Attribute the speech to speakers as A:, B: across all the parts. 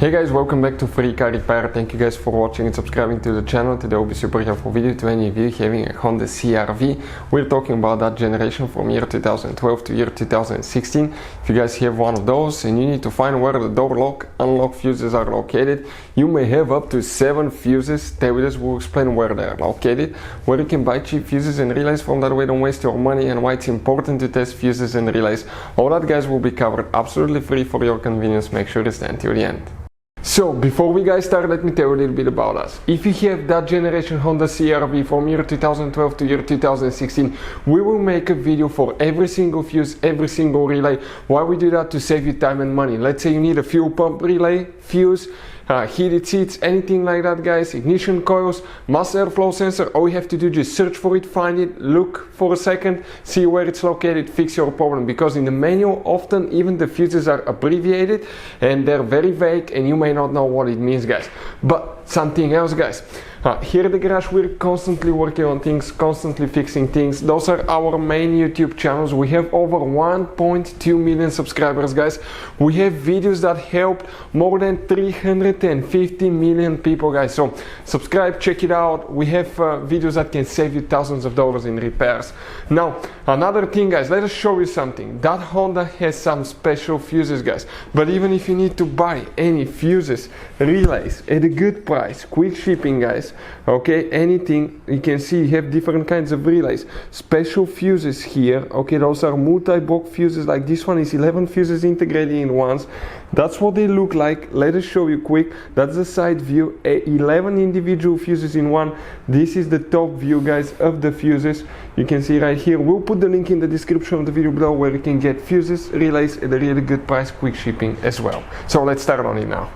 A: Hey guys, welcome back to Free Car Repair. Thank you guys for watching and subscribing to the channel. Today will be super helpful video to any of you having a Honda CR-V. We're talking about that generation from year 2012 to year 2016. If you guys have one of those and you need to find where the door lock, unlock fuses are located, you may have up to 7 fuses. Stay with us, we'll explain where they are located, where you can buy cheap fuses and relays from, that way don't waste your money, and why it's important to test fuses and relays. All that guys will be covered absolutely free for your convenience. Make sure to stay until the end. So, before we guys start, let me tell you a little bit about us. If you have that generation Honda CR-V from year 2012 to year 2016, we will make a video for every single fuse, every single relay. Why we do that? To save you time and money. Let's say you need a fuel pump relay, fuse, heated seats, anything like that guys, ignition coils, mass airflow sensor. All you have to do is just search for it, find it, look for a second, see where it's located, fix your problem. Because in the manual often even the fuses are abbreviated and they're very vague and you may not know what it means guys. But something else guys, here at the garage we're constantly working on things, constantly fixing things. Those are our main YouTube channels. We have over 1.2 million subscribers guys. We have videos that help more than 350 million people guys. So subscribe, check it out. We have videos that can save you thousands of dollars in repairs. Now another thing guys, let us show you something. That Honda has some special fuses guys. But even if you need to buy any fuses, relays at a good price, quick shipping guys, okay, anything, you can see you have different kinds of relays, special fuses here, okay, those are multi-block fuses. Like this one is 11 fuses integrated in ones. That's what they look like. Let us show you quick. That's the side view, 11 individual fuses in one. This is the top view guys of the fuses. You can see right here. We'll put the link in the description of the video below where you can get fuses, relays at a really good price, quick shipping as well. So let's start on it now.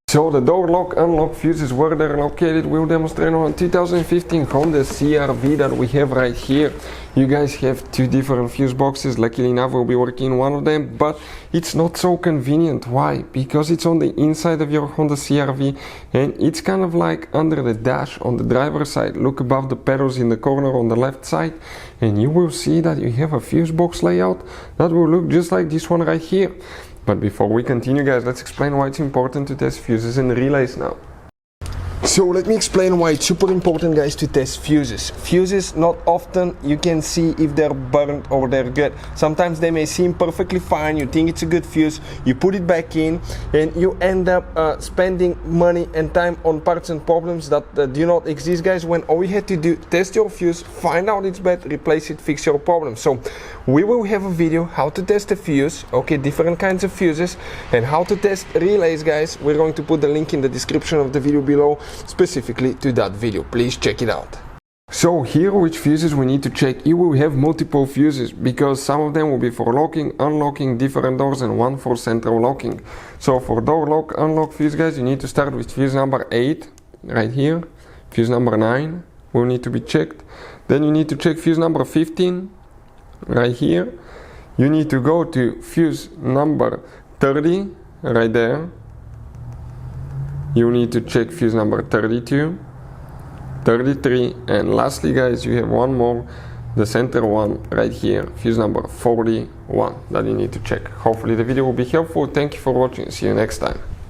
A: So the door lock, unlock fuses, where they're located, we'll demonstrate on 2015 Honda CR-V that we have right here. You guys have 2 different fuse boxes. Luckily enough we'll be working one of them, but it's not so convenient. Why? Because it's on the inside of your Honda CR-V and it's kind of like under the dash on the driver's side. Look above the pedals in the corner on the left side and you will see that you have a fuse box layout that will look just like this one right here. But before we continue guys, let's explain why it's important to test fuses and relays now. So let me explain why it's super important guys to test fuses. Fuses, not often you can see if they're burnt or they're good. Sometimes they may seem perfectly fine, you think it's a good fuse, you put it back in and you end up spending money and time on parts and problems that do not exist guys, when all you had to do, test your fuse, find out it's bad, replace it, fix your problem. So we will have a video how to test a fuse, okay, different kinds of fuses, and how to test relays guys. We're going to put the link in the description of the video below specifically to that video. Please check it out. So here which fuses we need to check. You will have multiple fuses because some of them will be for locking, unlocking different doors and one for central locking. So for door lock, unlock fuse guys, you need to start with fuse number 8 right here. Fuse number 9 will need to be checked. Then you need to check fuse number 15 right here. You need to go to fuse number 30 right there. You need to check fuse number 32, 33, and lastly guys you have one more, the center one right here, fuse number 41 that you need to check. Hopefully the video will be helpful. Thank you for watching. See you next time.